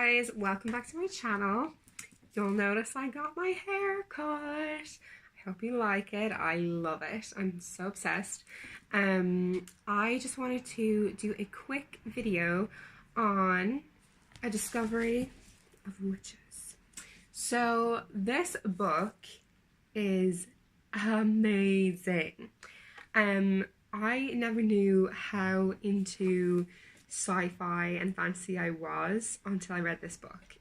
guys, welcome back to my channel. You'll notice I got my hair cut. I hope you like it. I love it. I'm so obsessed. I just wanted to do a quick video on a discovery of witches. So this book is amazing. I never knew how into sci-fi and fantasy I was until I read this book.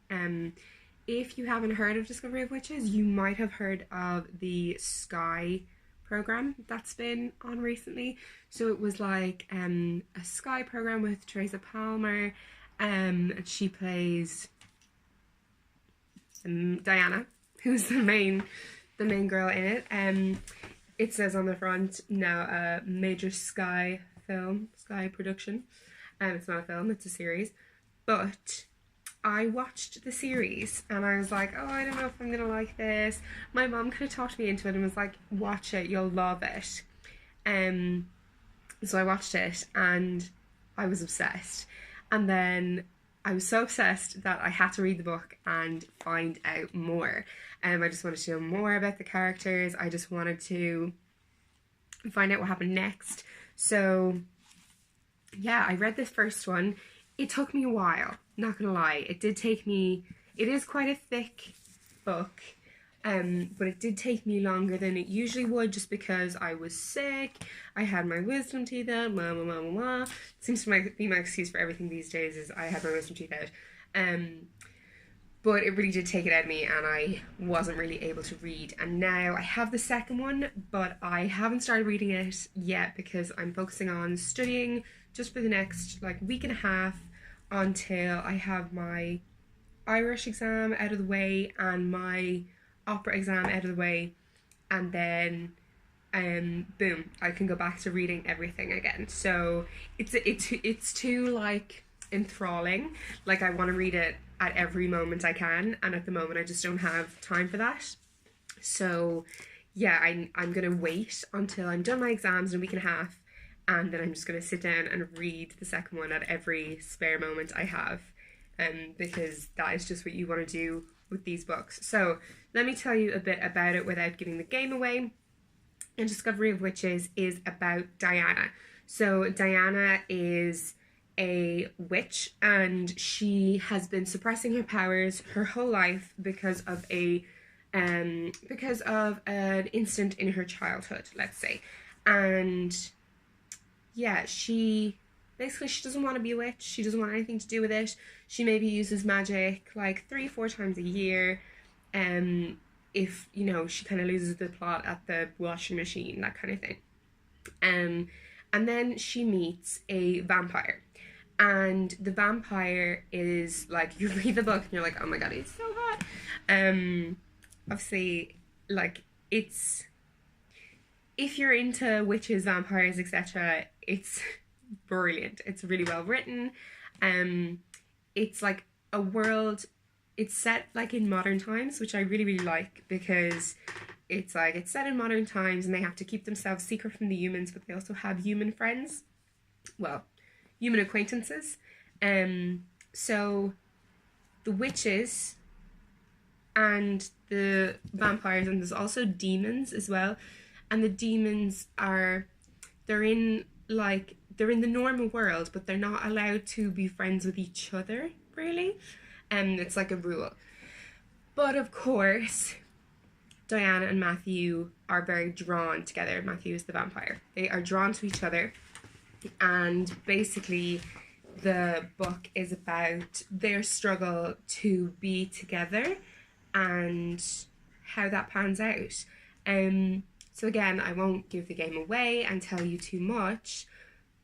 If you haven't heard of Discovery of Witches, you might have heard of the Sky program that's been on recently. So it was like a Sky program with Teresa Palmer, and she plays Diana, who's the main girl in it. It says on the front now a major Sky production. It's not a film, it's a series. But I watched the series and I was like, oh, I don't know if I'm gonna like this. My mom kind of talked me into it and was like, watch it, you'll love it. So I watched it and I was obsessed. And then I was so obsessed that I had to read the book and find out more. I just wanted to know more about the characters. I just wanted to find out what happened next. So yeah, I read this first one. It took me a while, not gonna lie. It is quite a thick book, but it did take me longer than it usually would just because I was sick. I had my wisdom teeth out, blah, blah, blah, blah, blah. It seems to be my excuse for everything these days is I had my wisdom teeth out. But it really did take it out of me and I wasn't really able to read. And now I have the second one, but I haven't started reading it yet because I'm focusing on studying just for the next week and a half until I have my Irish exam out of the way and my opera exam out of the way, and then boom, I can go back to reading everything again. So it's too enthralling. I want to read it at every moment I can, and at the moment I just don't have time for that. So yeah, I'm gonna wait until I'm done my exams in a week and a half, and then I'm just gonna sit down and read the second one at every spare moment I have, because that is just what you want to do with these books. So let me tell you a bit about it without giving the game away. And Discovery of Witches is about Diana. So Diana is a witch and she has been suppressing her powers her whole life because of an incident in her childhood, let's say. And yeah, she doesn't want to be a witch. She doesn't want anything to do with it. She maybe uses magic 3-4 times a year. If, she kind of loses the plot at the washing machine, that kind of thing. And then she meets a vampire. And the vampire is you read the book and you're like, oh my god, he's so hot. Obviously, it's, if you're into witches, vampires, etc., it's brilliant. It's really well written. It's a world, it's set in modern times, which I really, really like, because it's set in modern times and they have to keep themselves secret from the humans, but they also have human friends. Well, human acquaintances. So the witches and the vampires, and there's also demons as well. And the demons they're in the normal world, but they're not allowed to be friends with each other, really. It's a rule. But of course, Diana and Matthew are very drawn together. Matthew is the vampire. They are drawn to each other. And basically, the book is about their struggle to be together and how that pans out. So again, I won't give the game away and tell you too much,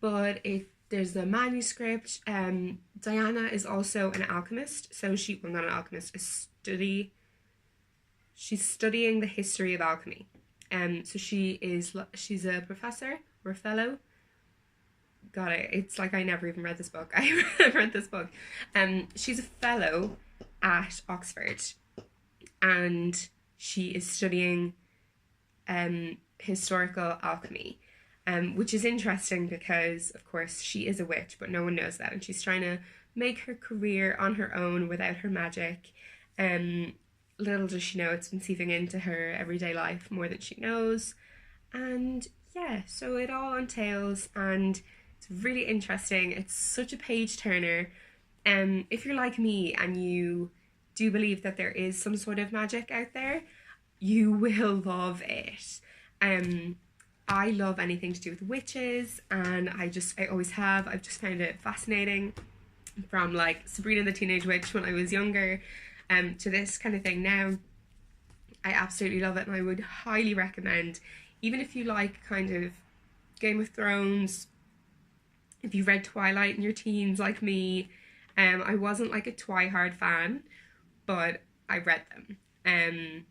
but there's a manuscript. Diana is also an alchemist, so well, not an alchemist, she's studying the history of alchemy. So she's a professor or a fellow. Got it. It's I never even read this book. I read this book. She's a fellow at Oxford, and she is studying historical alchemy, which is interesting because, of course, she is a witch, but no one knows that, and she's trying to make her career on her own without her magic. Little does she know it's been seeping into her everyday life more than she knows. And yeah, so it all entails, and it's really interesting. It's such a page turner. If you're like me and you do believe that there is some sort of magic out there, you will love it. I love anything to do with witches, and I always have. I've just found it fascinating, from like Sabrina the Teenage Witch when I was younger, to this kind of thing now. I absolutely love it, and I would highly recommend, even if you like kind of Game of Thrones, if you read Twilight in your teens like me. I wasn't like a Twihard fan, but I read them.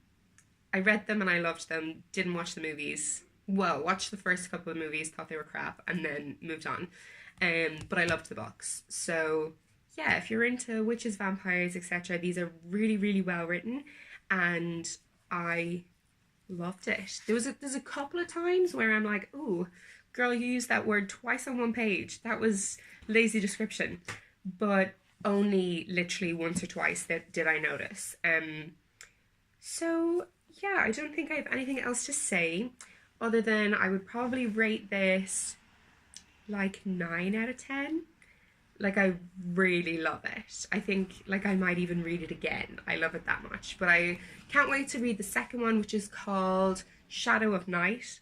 I read them and I loved them. Didn't watch the movies. Well, watched the first couple of movies, thought they were crap, and then moved on. But I loved the books. So yeah, if you're into witches, vampires, etc., these are really, really well written, and I loved it. There's a couple of times where I'm like, ooh, girl, you used that word twice on one page. That was lazy description. But only literally once or twice that did I notice. So yeah, I don't think I have anything else to say, other than I would probably rate this like 9 out of 10. Like, I really love it. I think like I might even read it again. I love it that much. But I can't wait to read the second one, which is called Shadow of Night.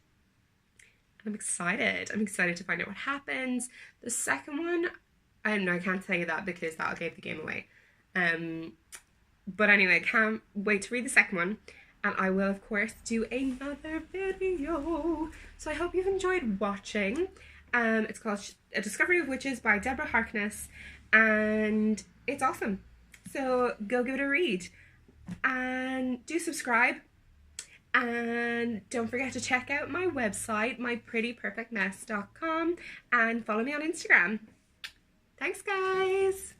I'm excited. I'm excited to find out what happens. The second one, I don't know, I can't tell you that because that'll give the game away. But anyway, I can't wait to read the second one. And I will, of course, do another video. So I hope you've enjoyed watching. It's called A Discovery of Witches by Deborah Harkness. And it's awesome. So go give it a read. And do subscribe. And don't forget to check out my website, myprettyperfectmess.com. And follow me on Instagram. Thanks, guys.